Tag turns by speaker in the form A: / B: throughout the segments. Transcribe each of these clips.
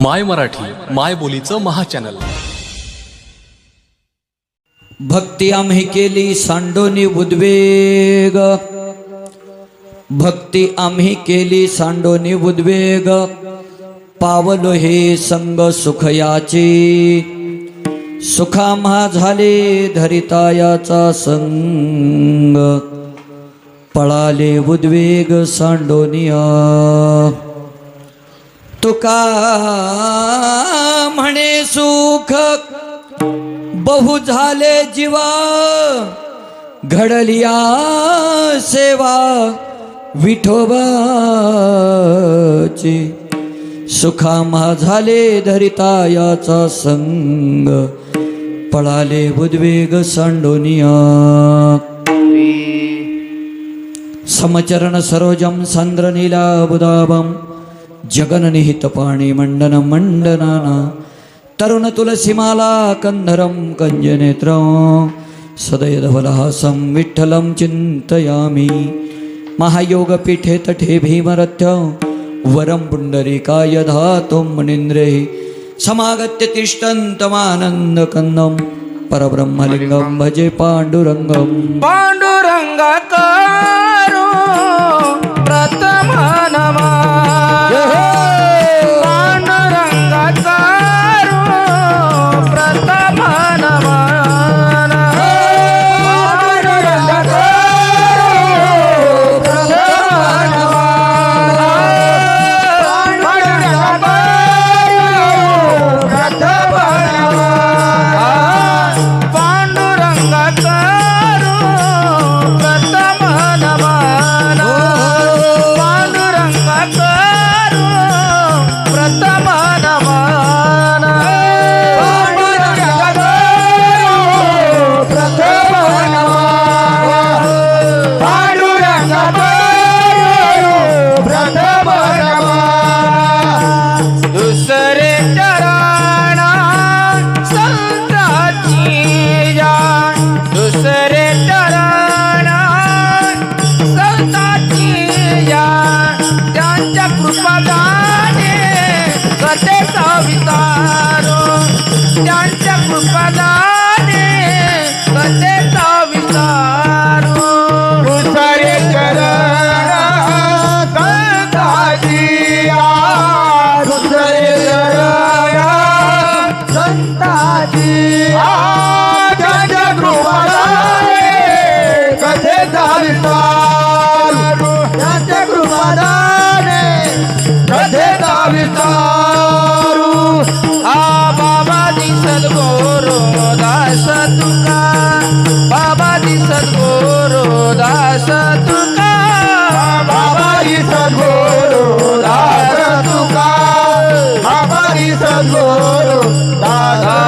A: माय मराठी माय बोलीचं महाचॅनल.
B: भक्ती आम्ही केली सांडोनी उद्वेग, भक्ती आम्ही केली सांडोनी उद्वेग, पावलो हे संग सुखयाची, सुखाम्हा झाले धरितायाचा संग, पळाले उद्वेग सांडोनिया. तुका म्हणे सुख बहु झाले जीवा, घडलिया सेवा विठोबाची, सुखाम्हा झाले धरितायाचा संग, पळाले उद्वेग सांडोनिया. समचरण सरोजम सांद्रनीलाबुदाबम, जगननिहित पाणी मंडन मंडनाना, तरुण तुलसीमाला कंधरम कंजनेत्रं, सदयधवलहासं विठ्ठलं चिन्तयामि. महायोगपीठे तटे भीमरथ्य, वरं पुण्डरीकाय धातुं मुनीन्द्रे, समागत्य तिष्ठन्तमानन्दकन्दं, परब्रह्मलिङ्गं भजे पाण्डुरङ्गं.
C: पाण्डुरङ्गकारो प्रथम नमा, पाण्डुरङ्गकारो प्रथम नमा, त्यांच्या कृपादाने कथेचा विचारो. दुसरे चरण संताजिया, दुसरे चरण संताजिया, त्यांच्या कृपादाने कथेचा विचारो, त्यांच्या कृपादाने कथेचा विचारो. बाबाजी सद्गुरु दास तुका, बाबाजी सद्गुरु दास तुका, बाबाजी सद्गुरु दास तुका, बाबाजी सद्गुरु दास तुका.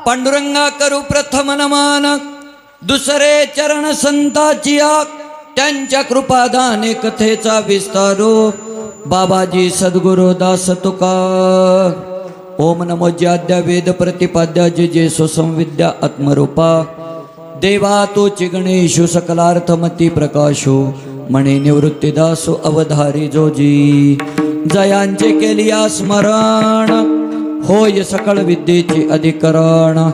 B: पांडुरंगा करू प्रथम नमान, दुसरे चरण संताची आक, त्यांच्या कृपादाने कथेचा विस्तारो. बाबाजी सद्गुरु दास तुका. ओम नमो ज्याद्या वेद प्रतिपाद्या जे जे स्वसंविद्या आत्मरूपा, देवा तोची गणेशु सकलार्थमती प्रकाशो, मणे निवृत्तीदासो अवधारी जोजी. जयांचे केलिया स्मरण, होय सकळ विद्येचे अधिकरण,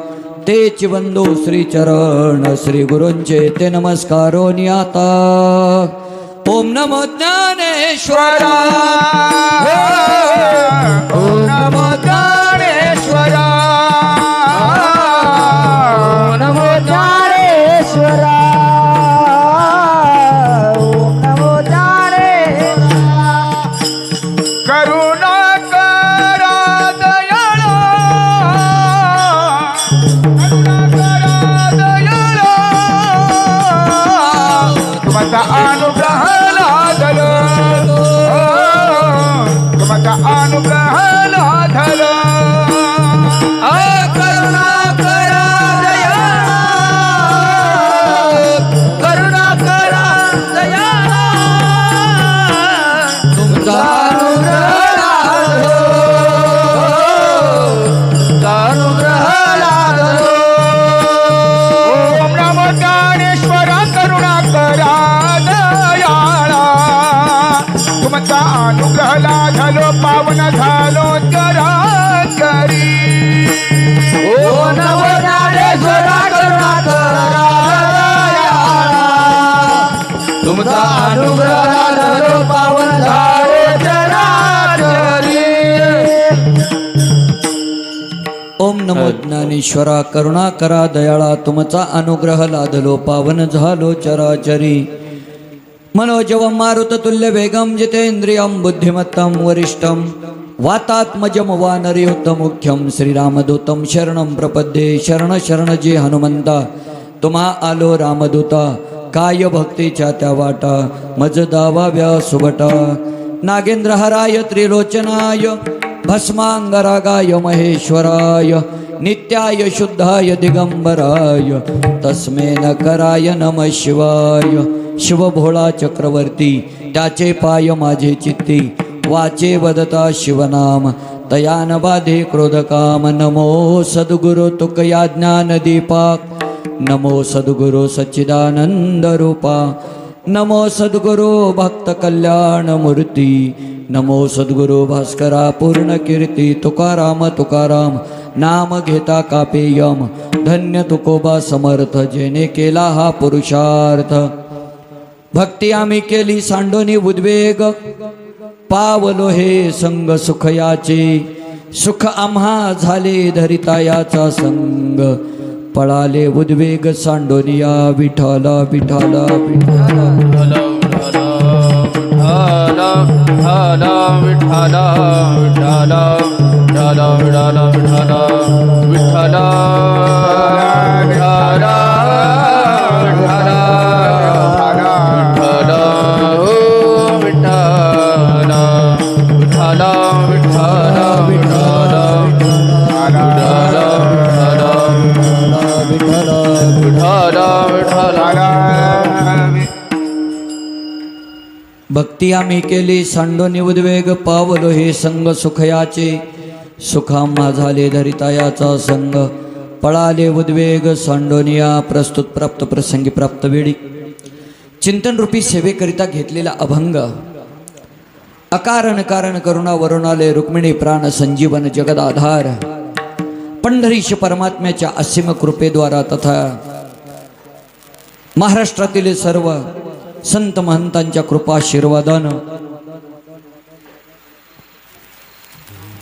B: तेची वंदो श्रीचरण, श्री गुरूंचे ते नमस्कारो नियाता. ओम नमो ज्ञानेश्वरा, ओम नमो ज्ञानेश्वरा,
C: ओम नमो ज्ञानेश्वरा, ओम नमो ज्ञानेश्वरा. करुणा करा दयाळा, करुणा करा दयाळा, तुमचा अनुग्रह लागलो. झालो पावन झालो चराचरी ओ नमो ज्ञानेश्वरा करुणाकरा तुमचा अनुग्रह झालो पावन झालो चराचरी
B: ओम नमो ज्ञानेश्वरा करुणा करा दयाळा तुमचा अनुग्रह लादलो पावन झालो चराचरी मनोजवं मारुततुल्य वेगं जितेन्द्रियं बुद्धिमत्तं वरिष्ठं वातात्मजं वानरयुक्तमुख्यं श्रीरामदूतं शरणं प्रपद्ये शरण शरण जे हनुमंता तुम्हा आलो रामदूता काय भक्तीच्या त्या वाटा मज दावाव्या सुबटा नागेंद्रहराय त्रिलोचनाय भस्मांगरागाय महेश्वराय नित्याय शुद्धाय दिगंबराय तस्मै नकराय नमः शिवाय शिवभोळा चक्रवर्ती त्याचे पाय माझे चित्ती वाचे वदता शिवनाम तयान बाधे क्रोधकाम नमो सद्गुरु तुकया ज्ञानदीपाक नमो सद्गुरु सच्चिदानंद रूपा नमो सद्गुरु भक्त कल्याण मूर्ती नमो सद्गुरु भास्करा पूर्ण कीर्ती तुकाराम तुकाराम नाम घेता कापेयम धन्य तुकोबा समर्थ जेने केला हा पुरुषार्थ भक्ती आम्ही केली सांडोनी उद्वेग पावलो हे संग सुखयाचे सुख आम्हा झाले धरितायाचा संग पळाले उद्वेग सांडोनिया विठाला विठाला विठाला भक्ती आम्ही केली सांडोनी उद्वेग पावलो हे संग सुखयाचे सुखाम्हा झाले धरितायाचा संग पळाले उद्वेग सांडोनिया प्रस्तुत प्राप्त प्रसंगी प्राप्त वेळी चिंतन रूपी सेवेकरिता घेतलेला अभंग अकारण कारण करुणा वरुणालय रुक्मिणी प्राण संजीवन जगदाधार पंढरीश परमात्म्याच्या असीम कृपेद्वारा तथा महाराष्ट्रातील सर्व संत महंतांच्या कृपाशीर्वादानं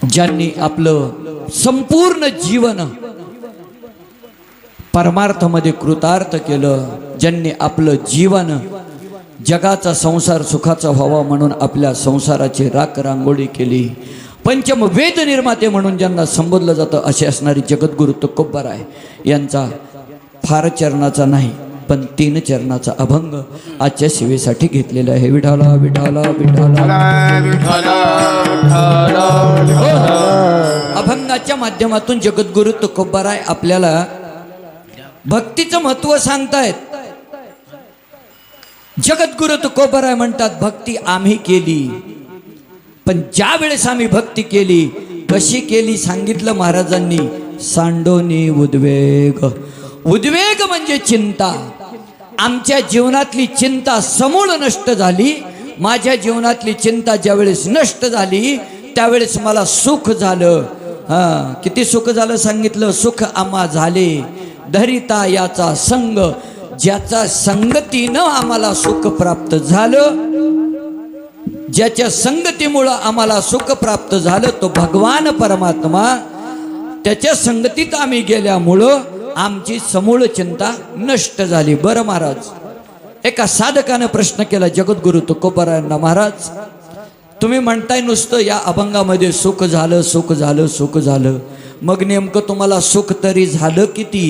B: ज्यांनी आपलं संपूर्ण जीवन परमार्थामध्ये कृतार्थ केलं ज्यांनी आपलं जीवन जगाचा संसार सुखाचा व्हावा म्हणून आपल्या संसाराची राख रांगोळी केली पंचम वेद निर्माते म्हणून ज्यांना संबोधलं जातं असे असणारी जगद्गुरु तुकोबाराय यांचा फार चरणाचा नाही पण 3 चरणाचा अभंग आजच्या सेवेसाठी घेतलेला आहे विठाला विठाला विठाला अभंगाच्या माध्यमातून जगद्गुरु तुकोबाराय आपल्याला भक्तीचं महत्व सांगतायत जगद्गुरु तुकोबाराय म्हणतात भक्ती आम्ही केली पण ज्या वेळेस आम्ही भक्ती केली कशी केली सांगितलं महाराजांनी सांडोनी उद्वेग उद्वेग म्हणजे चिंता आमच्या जीवनातली चिंता समूळ नष्ट झाली माझ्या जीवनातली चिंता ज्यावेळेस नष्ट झाली त्यावेळेस मला सुख झालं किती सुख झालं सांगितलं सुख आम्हा झाले धरिता याचा संग ज्याचा संगतीनं आम्हाला सुख प्राप्त झालं ज्याच्या संगतीमुळं आम्हाला सुख प्राप्त झालं तो भगवान परमात्मा त्याच्या संगतीत आम्ही गेल्यामुळं आमची समूळ चिंता नष्ट झाली बरं महाराज एका साधकानं प्रश्न केला जगद्गुरु तुकोबारायांना महाराज तुम्ही म्हणताय नुसतं या अभंगामध्ये सुख झालं सुख झालं सुख झालं मग नेमकं तुम्हाला सुख तरी झालं किती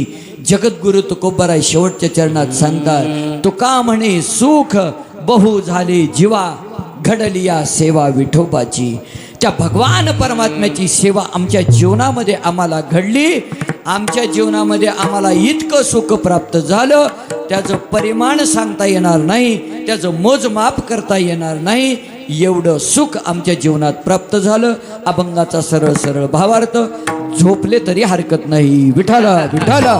B: जगद्गुरु तुकोबाराय शेवटच्या चरणात सांगतात तुका म्हणे सुख बहु झाले जीवा घडलिया सेवा विठोबाची त्या भगवान परमात्म्याची सेवा आमच्या जीवनामध्ये आम्हाला घडली आमच्या जीवनामध्ये आम्हाला इतकं सुख प्राप्त झालं त्याचं परिमाण सांगता येणार नाही त्याचं मोजमाप करता येणार नाही एवढं सुख आमच्या जीवनात प्राप्त झालं अभंगाचा सरळ सरळ भावार्थ झोपले तरी हरकत नाही विठाला विठाला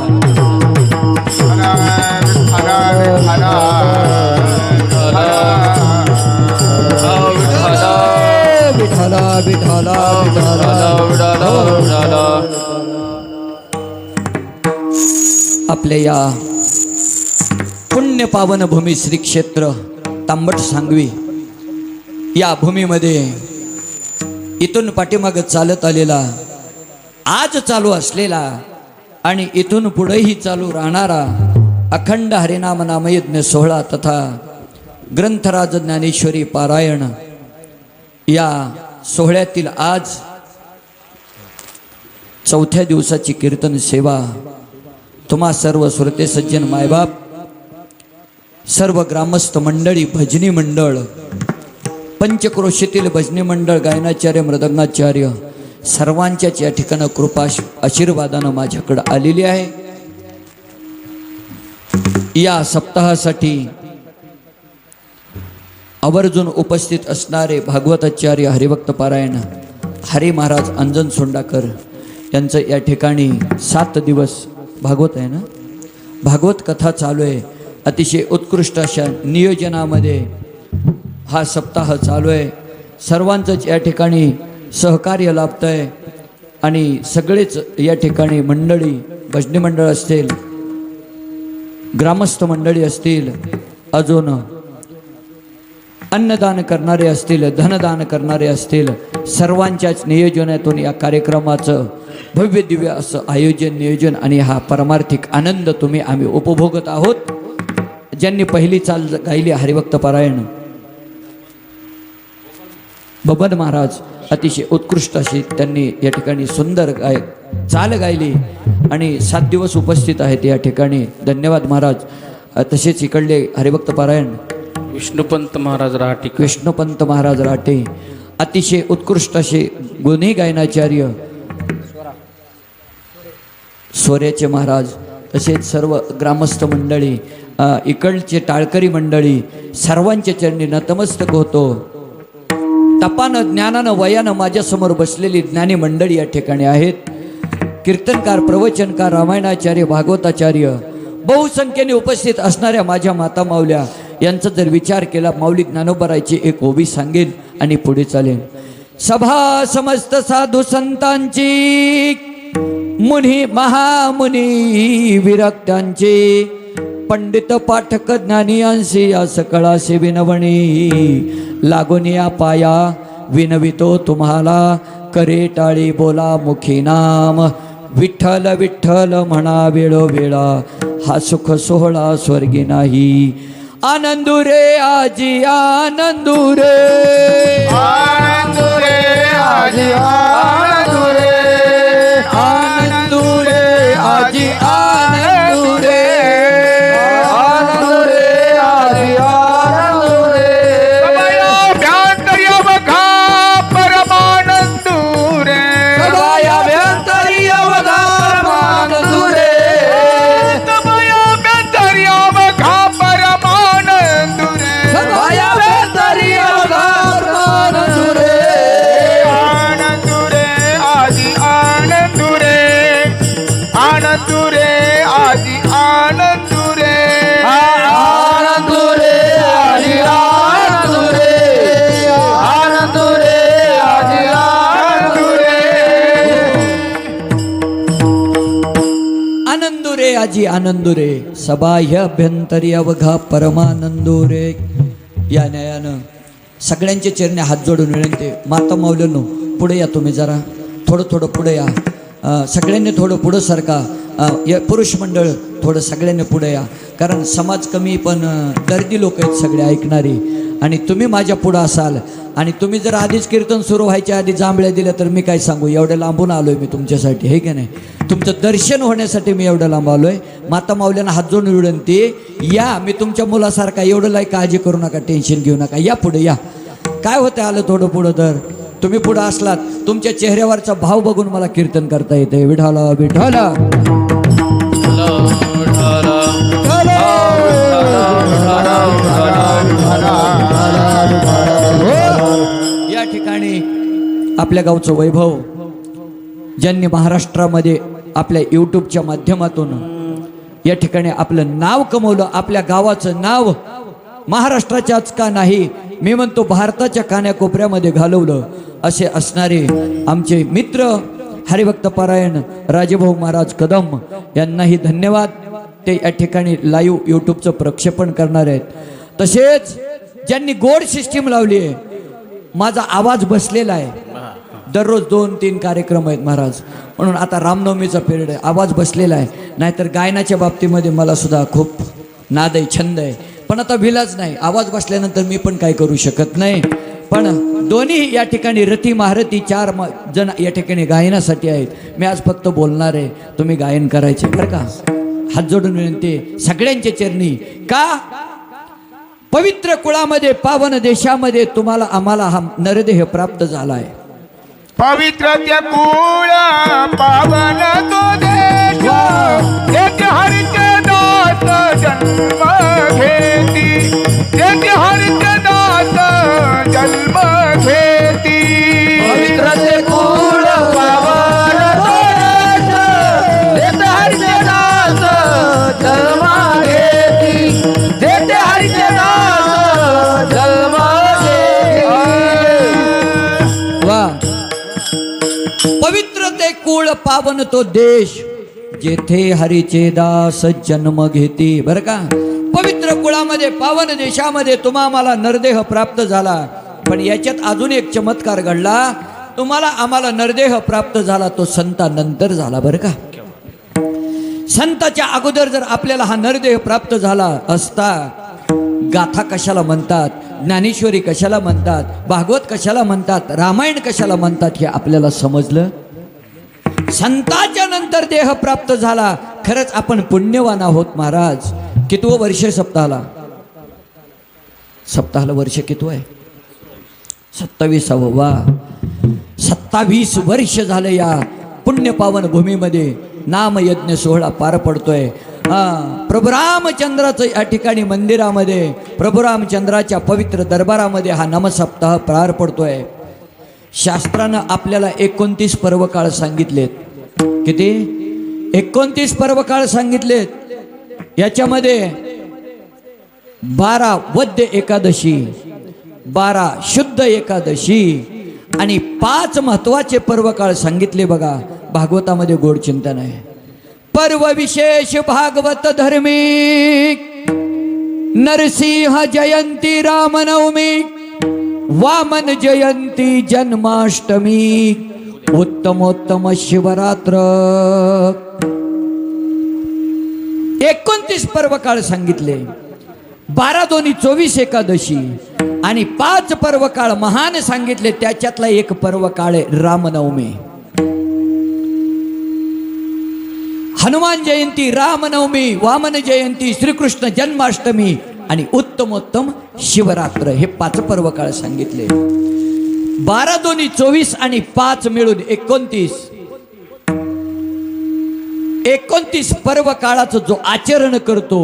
B: विठाला विठाला विठाला विठाला. आपल्या या पुण्य पावन भूमी श्री क्षेत्र तांबट सांगवी या भूमीमध्ये इथून पाठीमाग चालत आलेला, आज चालू असलेला आणि इथून पुढेही चालू राहणारा अखंड हरिनाम नामयज्ञ सोहळा तथा ग्रंथराज ज्ञानेश्वरी पारायण या सोहळ्यातील आज चौथ्या दिवसाची कीर्तन सेवा तुम्हा सर्व श्रोते सज्जन मायबाप, सर्व ग्रामस्थ मंडळी, भजनी मंडळ, पंचक्रोशीतील भजनी मंडळ, गायनाचार्य, मृदंगाचार्य सर्वांच्याच या ठिकाणी कृपा आशीर्वादानं माझ्याकडे आलेली आहे. या सप्ताहासाठी आवर्जून उपस्थित असणारे भागवताचार्य हरिभक्त पारायण हरी महाराज अंजन सोंडाकर यांचं या ठिकाणी 7 दिवस भागवत आहे ना, भागवत कथा चालू आहे. अतिशय उत्कृष्ट अशा नियोजनामध्ये हा सप्ताह चालू आहे. सर्वांचंच या ठिकाणी सहकार्य लाभतं आहे आणि सगळेच या ठिकाणी मंडळी, भजनी मंडळ असतील, ग्रामस्थ मंडळी असतील, अजून अन्नदान करणारे असतील, धनदान करणारे असतील, सर्वांच्याच नियोजनातून या कार्यक्रमाचं भव्य दिव्य असं आयोजन, नियोजन आणि हा परमार्थिक आनंद आम्ही उपभोगत आहोत. ज्यांनी पहिली चाल गायली हरिभक्त पारायण बबन महाराज, अतिशय उत्कृष्ट अशी त्यांनी या ठिकाणी सुंदर चाल गायली आणि 7 दिवस उपस्थित आहेत या ठिकाणी. धन्यवाद महाराज. तसेच इकडले हरिभक्त पारायण
D: विष्णुपंत महाराज राहटे,
B: विष्णुपंत महाराज राहटे, अतिशय उत्कृष्ट असे गुणी गायनाचार्य सोऱ्याचे महाराज, तसेच सर्व ग्रामस्थ मंडळी, इकडचे टाळकरी मंडळी, सर्वांच्या चरणी नतमस्तक होतो. तपानं, ज्ञानानं, वयानं माझ्यासमोर बसलेली ज्ञानी मंडळी या ठिकाणी आहेत. कीर्तनकार, प्रवचनकार, रामायणाचार्य, भागवताचार्य, बहुसंख्येने उपस्थित असणाऱ्या माझ्या माता माऊल्या यांचा जर विचार केला, माऊली ज्ञानोबरायची एक ओवी सांगेल आणि पुढे चालेल. सभा समस्त साधू संतांची, मुनी महामुनी विरक्त्यांचे, पंडित पाठक ज्ञानियांशी या सकळासे विनवणी, लागून या पाया विनवितो तुम्हाला, करे टाळी बोला मुखी नाम, विठ्ठल विठ्ठल म्हणा वेळोवेळा, हा सुख सोहळा स्वर्गी नाही. आनंदुरे आजी आनंदुरे,
C: आनंदुरे आजी आनंदुरे,
B: आनंदुरे आजी आनंदुरे,
C: आनंदुरे आजी आनंदुरे. सभया भ्यांतर्य बघा परमानंदुरे,
B: सभाया भ्यंतरी अवघा परमानंदुरे,
C: सभया भ्यांतर्य बघा परमानंदुरे,
B: सभाया भ्यंतरी अवघा परमानंदुरे.
C: आनंदुरे आजी आनंदुरे, आनंदुरे आजी आनंदुरे,
B: आनंदुरे आजी आनंदुरे,
C: आनंदुरे आजी आनंदुरे.
B: आनंदुरे आजी आनंदुरे, सबाह्य अभ्यंतरी अवघा परमानंदुरे. या न्यायानं सगळ्यांच्या चरणी हात जोडून विनंती. माता माऊल्यांनो, पुढे या तुम्ही जरा, थोडं पुढे या. सगळ्यांनी थोडं पुढं सारखा, या पुरुष मंडळ थोडं सगळ्यांनी पुढे या, कारण समाज कमी पण दर्दी लोक आहेत सगळे ऐकणारी, आणि तुम्ही माझ्या पुढं असाल आणि तुम्ही जर आधीच कीर्तन सुरू व्हायच्या आधी जांभळ्या दिल्या तर मी काय सांगू. एवढं लांबून आलोय मी तुमच्यासाठी, हे की नाही. तुमचं दर्शन होण्यासाठी मी एवढं लांब आलोय. माता माऊल्यांना हात जोडून विनंती, या. मी तुमच्या मुलासारखा एवढं लाई काळजी करू नका, टेन्शन घेऊ नका. या पुढे या. काय होतं आलं थोडं पुढं तर तुम्ही पुढं असलात, तुमच्या चेहऱ्यावरचा भाव बघून मला कीर्तन करता येते. विठाला विठाला या ठिकाणी आपल्या गावचं वैभव, ज्यांनी महाराष्ट्रामध्ये आपल्या यूट्यूबच्या माध्यमातून या ठिकाणी आपलं नाव कमवलं, आपल्या गावाचं नाव महाराष्ट्राच्याच का नाही, मी म्हणतो भारताच्या कानाकोपऱ्यामध्ये घालवलं. असे असणारे आमचे मित्र हरिभक्त पारायण राजेभाऊ महाराज कदम यांनाही धन्यवाद. ते या ठिकाणी लाईव्ह यूट्यूबचं प्रक्षेपण करणार आहेत. तसेच ज्यांनी गोड सिस्टीम लावली आहे, माझा आवाज बसलेला आहे. दररोज 2-3 कार्यक्रम आहेत महाराज, म्हणून आता रामनवमीचा पिरियड आहे, आवाज बसलेला आहे. नाहीतर गायनाच्या बाबतीमध्ये मला सुद्धा खूप नाद आहे, छंद आहे, पण आता विलाज नाही. आवाज बसल्यानंतर मी पण काय करू शकत नाही. पण दोन्ही या ठिकाणी रती महारथी 4 जण या ठिकाणी गायनासाठी आहेत. मी आज फक्त बोलणार आहे, तुम्ही गायन करायचे बरं का. हात जोडून विनंती सगळ्यांच्या चरणी. का पवित्र कुळामध्ये पावन देशामध्ये तुम्हाला आम्हाला हा नरदेह प्राप्त झाला आहे.
C: पवित्र त्या कुळ पावन तो देश, तेथे हरिचे दास जन्म घेती, तेथे हरिचे दास जन्म घेती.
B: पवित्र ते कुळ पावन तो देश, तेथे हरिचे दास जन्म घेती, तेथे हरिचे दास जन्म घेती. वा. पवित्र ते कुळ पावन तो देश, जेथे हरीचे दास जन्म घेती. बरं का, पवित्र कुळामध्ये पावन देशामध्ये तुम्हा आम्हाला नरदेह प्राप्त झाला. पण याच्यात अजून एक चमत्कार घडला. तुम्हाला आम्हाला नरदेह प्राप्त झाला तो संतानंतर झाला. बरं का, संताच्या अगोदर जर आपल्याला हा नरदेह प्राप्त झाला असता, गाथा कशाला म्हणतात, ज्ञानेश्वरी कशाला म्हणतात, भागवत कशाला म्हणतात, रामायण कशाला म्हणतात हे आपल्याला समजलं. संताच्या नंतर देह प्राप्त झाला. खरंच आपण पुण्यवान आहोत महाराज. कितवं वर्ष सप्ताहाला? सप्ताहाला वर्ष कितवं आहे? 27वं. वा, 27 वर्ष झालं या पुण्यपावन भूमीमध्ये नामयज्ञ सोहळा पार पडतोय. प्रभू रामचंद्राचं या ठिकाणी मंदिरामध्ये, प्रभू रामचंद्राच्या पवित्र दरबारामध्ये हा नामसप्ताह पार पडतोय. शास्त्रानं आपल्याला 29 पर्वकाळ सांगितलेत. किती? 29 पर्वकाळ सांगितलेत. याच्यामध्ये 12 वद्य एकादशी, 12 शुद्ध एकादशी आणि 5 महत्वाचे पर्वकाळ सांगितले. बघा, भागवतामध्ये गोड चिंतन आहे. पर्व विशेष भागवत धर्मी, नरसिंह जयंती रामनवमी, वामन जयंती जन्माष्टमी, उत्तमोत्तम शिवरात्र. 29 पर्वकाळ सांगितले. 12 दोन्ही 24 एकादशी आणि 5 पर्वकाळ महान सांगितले. त्याच्यातला एक पर्वकाळ आहे रामनवमी. हनुमान जयंती, रामनवमी, वामन जयंती, श्रीकृष्ण जन्माष्टमी आणि उत्तमोत्तम शिवरात्र, हे 5 पर्वकाळ सांगितले. 12 दोन्ही 24 आणि 5 मिळून 29. 29 पर्वकाळाचं जो आचरण करतो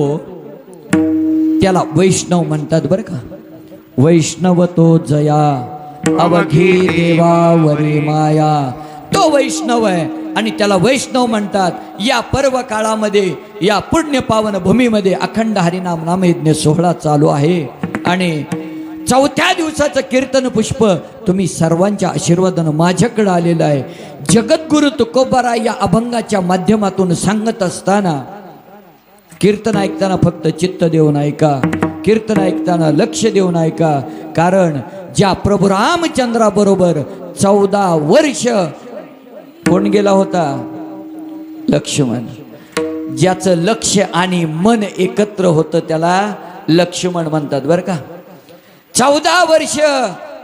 B: त्याला वैष्णव म्हणतात. बरं का, वैष्णव तो जया, अवघी देवावरी माया, तो वैष्णव आहे आणि त्याला वैष्णव म्हणतात. या पर्व काळामध्ये, या पुण्य पावन भूमीमध्ये अखंड हरिनाम नामयज्ञ सोहळा चालू आहे आणि 4थ्या दिवसाचं कीर्तन पुष्प तुम्ही सर्वांच्या आशीर्वादानं माझ्याकडे आलेलं आहे. जगद्गुरु तुकोबाराय या अभंगाच्या माध्यमातून सांगत असताना, कीर्तन ऐकताना फक्त चित्त देऊन ऐका, कीर्तन ऐकताना लक्ष देऊन ऐका. कारण ज्या प्रभू रामचंद्राबरोबर 14 वर्ष कोण गेला होता? लक्ष्मण. ज्याचं लक्ष आणि मन एकत्र होतं त्याला लक्ष्मण म्हणतात. बरं का, 14 वर्ष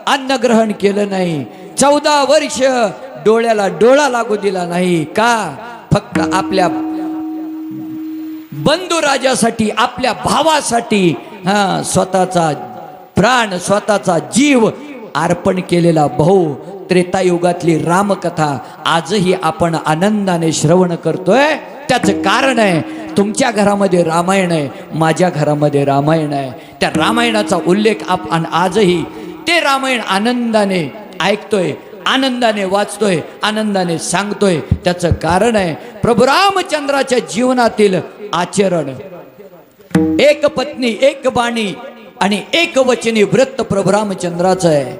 B: अन्न ग्रहण केलं नाही, 14 वर्ष डोळ्याला डोळा लागू दिला नाही. का? फक्त आपल्या बंधू राजासाठी, आपल्या भावासाठी स्वतःचा प्राण, स्वतःचा जीव अर्पण केलेला भाऊ. त्रेतायुगातली रामकथा आजही आपण आनंदाने श्रवण करतोय. त्याचं कारण आहे, तुमच्या घरामध्ये रामायण आहे, माझ्या घरामध्ये रामायण आहे. त्या रामायणाचा उल्लेख आपण आजही ते रामायण आनंदाने ऐकतोय, आनंदाने वाचतोय, आनंदाने सांगतोय. त्याचं कारण आहे प्रभू रामचंद्राच्या जीवनातील आचरण. एक पत्नी, एक बाणी आणि एक वचनी व्रत प्रभू रामचंद्राचं आहे.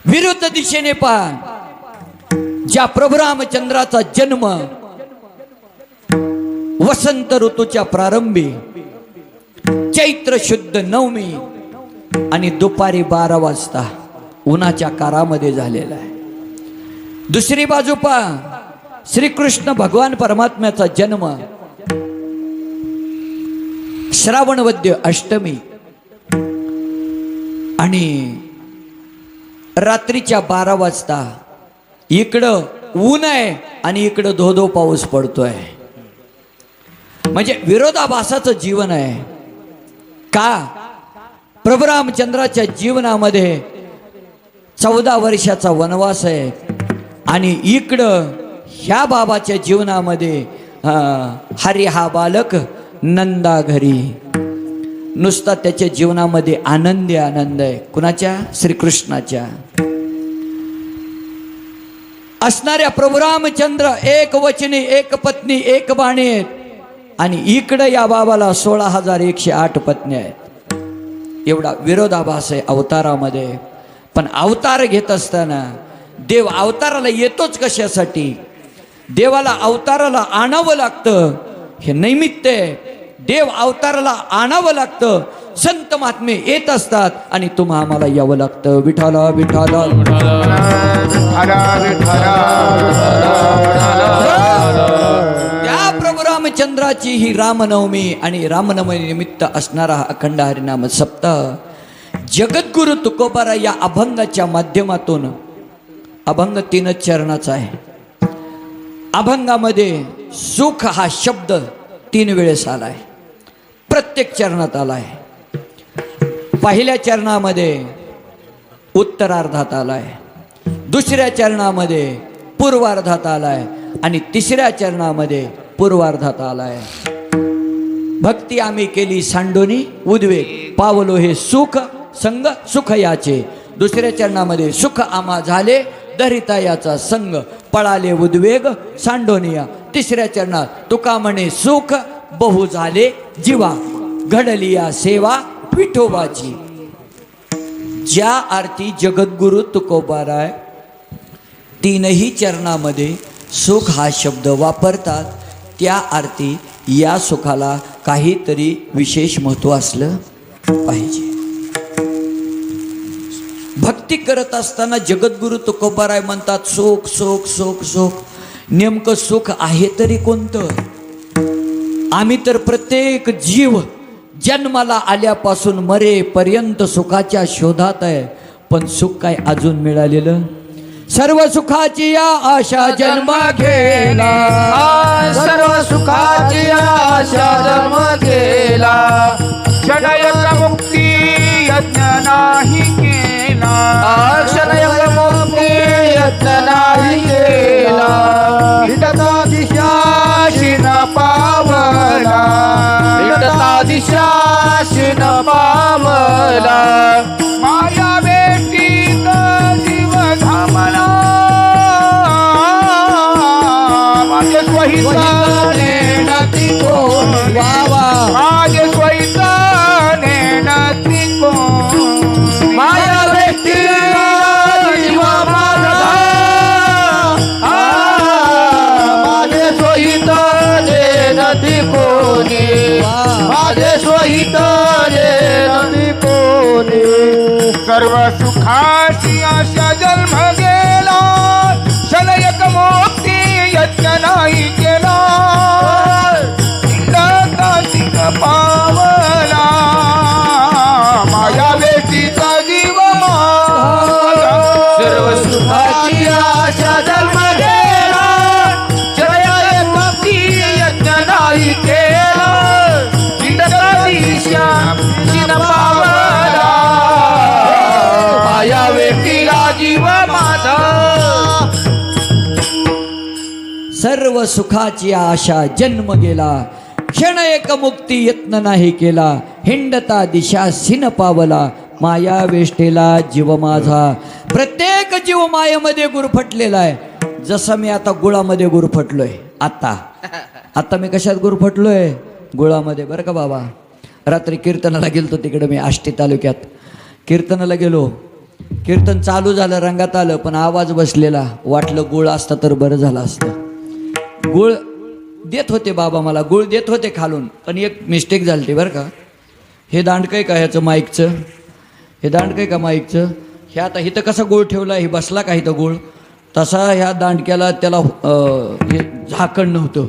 B: विरुद्ध दिशेने पहा, ज्या प्रभू रामचंद्राचा जन्म वसंत ऋतूच्या प्रारंभी चैत्र शुद्ध नवमी आणि दुपारी 12 वाजता उन्हाच्या कारामध्ये झालेला आहे. दुसरी बाजू पहा, श्रीकृष्ण भगवान परमात्म्याचा जन्म श्रावणवद्य अष्टमी आणि रात्रीच्या 12 वाजता. इकडं ऊन आहे आणि इकडं धो पाऊस पडतोय. म्हणजे विरोधाभासाचं जीवन आहे. का? प्रभू रामचंद्राच्या जीवनामध्ये 14 वर्षाचा वनवास आहे आणि इकडं ह्या बाबाच्या जीवनामध्ये हरी हा बालक नंदा घरी. नुसता त्याच्या जीवनामध्ये आनंद आहे. कुणाच्या? श्रीकृष्णाच्या. असणाऱ्या प्रभू रामचंद्र एक वचनी, एक पत्नी, एक बाणी आहेत आणि इकडं या बाबाला 16,108 पत्नी आहेत. एवढा विरोधाभास आहे अवतारामध्ये. पण अवतार घेत असताना देव अवताराला येतोच कशासाठी? देवाला अवताराला आणावं लागतं, हे नैमित्य आहे. देव अवताराला आणावं लागतं. संत महात्मे येत असतात आणि तुम्हा आम्हाला यावं लागतं. विठाला विठाला त्या प्रभू रामचंद्राची ही रामनवमी आणि रामनवमी निमित्त असणारा अखंड हरिनाम सप्ताह जगद्गुरु तुकोबारा या अभंगाच्या माध्यमातून. अभंग 3 चरणाचा आहे. अभंगामध्ये सुख हा शब्द 3 वेळेस आलाय. प्रत्येक चरणात आलाय. पहिल्या चरणामध्ये उत्तरार्धात आलाय, दुसऱ्या चरणामध्ये पूर्वार्धात आलाय आणि तिसऱ्या चरणामध्ये पूर्वार्धात आलाय. भक्ती आम्ही केली सांडोनी उद्वेग, पावलो हे सुख संग सुख याचे. दुसऱ्या चरणामध्ये सुख आम्हा झाले दरिता याचा संग, पळाले उद्वेग सांडोनिया. तिसऱ्या चरणात तुका म्हणे सुख बहु झाले जीवा, घडली या सेवा विठोबाची. ज्या आरती जगद्गुरु तुकोबाराय 3ही चरणामध्ये सुख हा शब्द वापरतात, त्या आरती या सुखाला काहीतरी विशेष महत्त्व असलं पाहिजे. भक्ती करत असताना जगद्गुरु तुकोबाराय म्हणतात सुख सुख सुख सुख. नेमकं सुख आहे तरी कोणतं? आम्ही तर प्रत्येक जीव जन्माला आल्यापासून मरेपर्यंत सुखाच्या शोधात आहे, पण सुख काय अजून मिळालेलं? सर्व सुखाची या आशा जन्म घेला,
C: सर्व सुखाची आशा जन्म गेला. क्षणयक मुक्ती यज्ञ नाही केला, क्षणयक मुक्ती यज्ञ नाही केला. विटता दिशा शिन पावला, विटता दिशा शिन पावला. माया बेटीत जीव धामला, माझे स्वहिताने नती कोण वावा, माझे स्वहिताने नती कोण. माया बेटी जीव माझा, माझे स्वहिताने नती कोणी, माझे स्वहिताने नती कोणी. सर्व सुखाची आशा जन्म गेला, क्षणयक मुक्ती यज्ञ नाही केला. इंद्राचा सिंह पावला, माया बेटीचा जीव माझा. सर्व सुखाची आशा जन्म गेला, क्षणयक मुक्ती यज्ञ नाही केला. इंद्राचा दिशा शिन पावला, माया बेटीला जीव माझा.
B: सर्व सुखाची आशा जन्म गेला, क्षण एक मुक्ती यत्न नाही केला. हिंडता दिशा सिन पावला, माया वेष्टेला जीव माझा. प्रत्येक जीव मायेमध्ये गुरफटलेला आहे. जसं मी आता गुळामध्ये गुरफटलोय. आता मी कशात गुरफटलोय? गुळामध्ये. बरं का बाबा, रात्री कीर्तनाला गेलतो तिकडे मी आष्टी तालुक्यात. कीर्तनाला गेलो कीर्तन चालू झालं, रंगात आलं, पण आवाज बसलेला. वाटलं गुळ असता तर बरं झालं असतं. गुळ देत होते बाबा, मला गुळ देत होते खालून, पण एक मिस्टेक झाली बरं का. हे दांडकं का ह्याचं माईकचं, हे दांडकं का माईकचं, हे आता इथं कसा गुळ ठेवला, हे बसला का इथं गुळ, तसा ह्या दांडक्याला त्याला हे झाकण नव्हतं.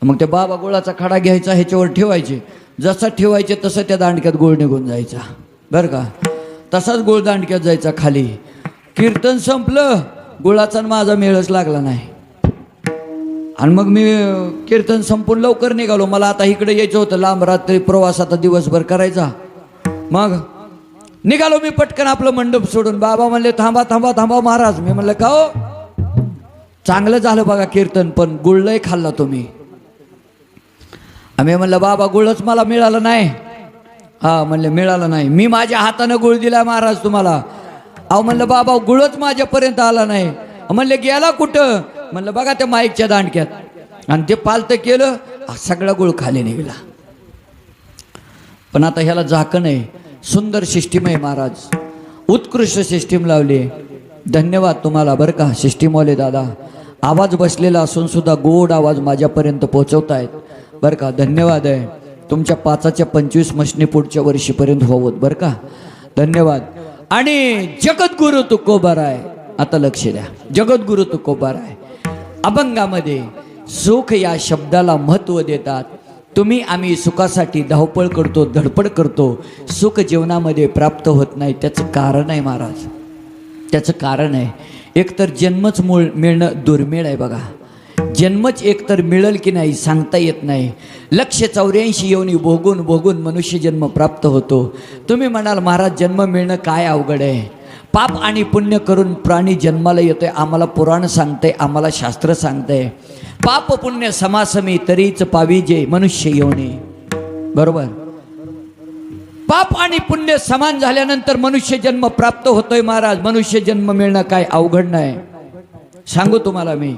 B: मग त्या बाबा गुळाचा खडा घ्यायचा, ह्याच्यावर ठेवायचे, जसं ठेवायचे तसं त्या दांडक्यात गुळ निघून जायचा बरं का. तसाच गुळ दांडक्यात जायचा खाली. कीर्तन संपलं, गुळाचा माझा मेळच लागला नाही. आणि मग मी कीर्तन संपून लवकर निघालो. मला आता इकडे यायचं होतं, लांब रात्री प्रवास आता दिवसभर करायचा. मग निघालो मी पटकन आपलं मंडप सोडून. बाबा म्हणले थांबा थांबा थांबा महाराज. मी म्हणलं का हो, चांगलं झालं बघा कीर्तन, पण गुळ लय खाल्ला तुम्ही. आम्ही म्हणलं बाबा गुळच मला मिळाला नाही. हा म्हणले मिळाला नाही, मी माझ्या हातानं गुळ दिला महाराज तुम्हाला. अहो म्हणलं बाबा गुळच माझ्यापर्यंत आला नाही. म्हणले गेला कुठं, म्हणलं बघा त्या माईकच्या दांडक्यात. आणि ते पालतं केलं, सगळा गुळ खाली निघाला. पण आता ह्याला झाकण आहे. सुंदर सिस्टीम आहे महाराज, उत्कृष्ट सिस्टीम लावली. धन्यवाद तुम्हाला बरं का सिस्टीमवाले दादा. आवाज बसलेला असून सुद्धा गोड आवाज माझ्यापर्यंत पोचवतायत बरं का. धन्यवाद आहे. तुमच्या 5च्या 25 मशनी पुढच्या वर्षीपर्यंत होवत बरं का. धन्यवाद. आणि जगद्गुरु तुकोबाराय, आता लक्ष द्या, जगद्गुरु तुकोबाराय अभंगामध्ये सुख या शब्दाला महत्त्व देतात. तुम्ही आम्ही सुखासाठी धावपळ करतो, धडपड करतो, सुख जीवनामध्ये प्राप्त होत नाही. त्याचं कारण आहे महाराज, त्याचं कारण आहे. एकतर जन्मच मूळ मिळणं दुर्मिळ आहे बघा. जन्मच एकतर मिळेल की नाही सांगता येत नाही. 184 योनी भोगून भोगून मनुष्य जन्म प्राप्त होतो. तुम्ही म्हणाल महाराज जन्म मिळणं काय अवघड आहे. पाप आणि पुण्य करून प्राणी जन्माला येतोय. आम्हाला पुराण सांगतंय, आम्हाला शास्त्र सांगतंय पाप पुण्य समासमी तरीच पावी जे मनुष्य योनी. बरोबर, पाप आणि पुण्य समान झाल्यानंतर मनुष्य जन्म प्राप्त होतोय महाराज. मनुष्य जन्म मिळणं काय अवघड नाही. सांगू तुम्हाला मी,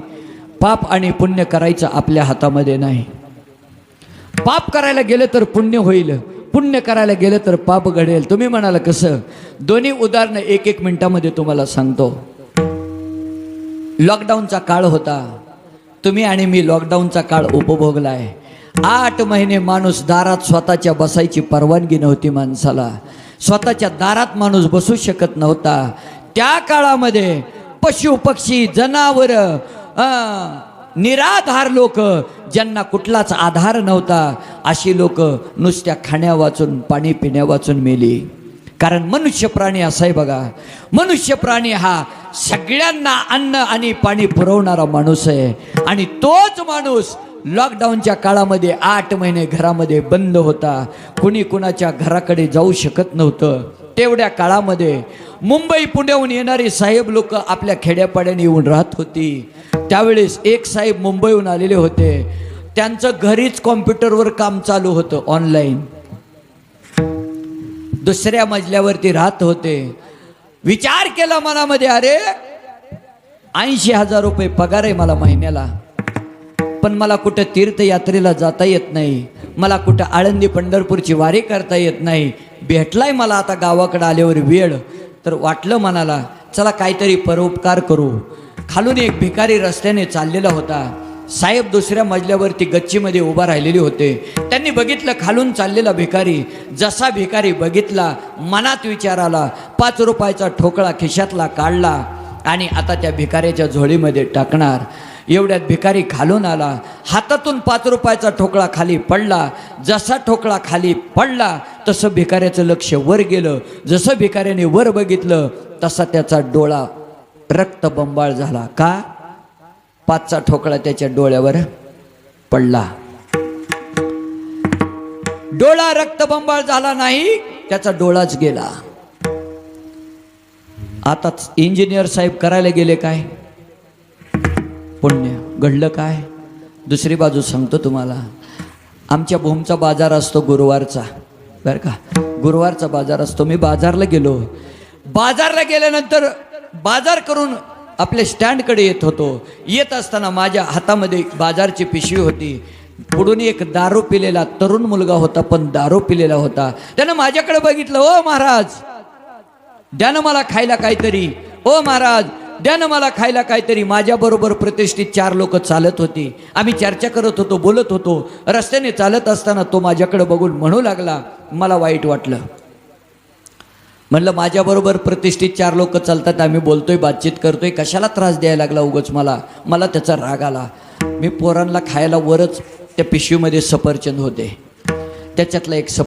B: पाप आणि पुण्य करायचं आपल्या हातामध्ये नाही. पाप करायला गेलं तर पुण्य होईल, पुण्य करायला गेलं तर पाप घडेल. तुम्ही म्हणाला कसं, दोन्ही उदाहरणं 1-1 मिनिटामध्ये तुम्हाला सांगतो. लॉकडाऊनचा काळ होता, तुम्ही आणि मी लॉकडाऊनचा काळ उपभोगलाय. 8 महिने माणूस दारात स्वतःच्या बसायची परवानगी नव्हती माणसाला. स्वतःच्या दारात माणूस बसू शकत नव्हता. त्या काळामध्ये पशु पक्षी जनावरं निराधार लोक, ज्यांना कुठलाच आधार नव्हता, अशी लोक नुसत्या खाण्या वाचून पाणी पिण्या वाचून मेली. कारण मनुष्य प्राणी असा आहे बघा, मनुष्य प्राणी हा सगळ्यांना अन्न आणि पाणी पुरवणारा माणूस आहे. आणि तोच माणूस लॉकडाऊनच्या काळामध्ये 8 महिने घरामध्ये बंद होता. कुणी कुणाच्या घराकडे जाऊ शकत नव्हतं. तेवढ्या काळामध्ये मुंबई पुण्याहून येणारी साहेब लोक आपल्या खेड्यापाड्याने येऊन राहत होती. त्यावेळेस एक साहेब मुंबईहून आलेले होते. त्यांचं घरीच कॉम्प्युटरवर काम चालू होतं ऑनलाईन. दुसऱ्या मजल्यावरती राहत होते. विचार केला मनामध्ये, अरे 80,000 रुपये पगार आहे मला महिन्याला, पण मला कुठं तीर्थयात्रेला जाता येत नाही, मला कुठं आळंदी पंढरपूरची वारी करता येत नाही. भेटलाय मला आता गावाकडे आल्यावर वेळ, तर वाटलं मनाला चला काहीतरी परोपकार करू. खालून एक भिकारी रस्त्याने चाललेला होता. साहेब दुसऱ्या मजल्यावरती गच्चीमध्ये उभा राहिलेले होते. त्यांनी बघितलं खालून चाललेला भिकारी. जसा भिकारी बघितला, मनात विचार आला, 5 रुपयाचा ठोकळा खिशातला काढला आणि आता त्या भिकाऱ्याच्या झोळीमध्ये टाकणार. एवढ्यात भिकारी खालून आला, हातातून 5 रुपयाचा ठोकळा खाली पडला. जसा ठोकळा खाली पडला तसं भिकाऱ्याचं लक्ष वर गेलं. जसं भिकाऱ्याने वर बघितलं तसा त्याचा डोळा रक्तबंबाळ झाला. का? 5चा ठोकळा त्याच्या डोळ्यावर पडला. डोळा रक्तबंबाळ झाला नाही, त्याचा डोळाच गेला. आता इंजिनियर साहेब करायला गेले काय? पुण्य. घडलं काय? दुसरी बाजू सांगतो तुम्हाला. आमच्या भूमचा बाजार असतो गुरुवारचा, बरं का, गुरुवारचा बाजार असतो. मी बाजारला गेलो. बाजारला गेल्यानंतर बाजार करून आपल्या स्टँडकडे येत होतो. येत असताना माझ्या हातामध्ये बाजारची पिशवी होती. पुढून एक दारू पिलेला तरुण मुलगा होता, पण दारू पिलेला होता. त्यानं माझ्याकडे बघितलं, ओ महाराज द्या ना मला खायला काहीतरी, ओ महाराज द्या ना मला खायला काहीतरी. माझ्याबरोबर प्रतिष्ठित 4 लोक चालत होती. आम्ही चर्चा करत होतो, बोलत होतो. रस्त्याने चालत असताना तो माझ्याकडे बघून म्हणू लागला, मला वाईट वाटलं. म्हणलं माझ्याबरोबर प्रतिष्ठित 4 लोक चालतात, आम्ही बोलतोय, बातचीत करतोय, कशाला त्रास द्यायला लागला उगाच मला त्याचा राग आला. मी पोरांना खायला वरच त्या पिशवीमध्ये सफरचंद होते, त्याच्यातला एक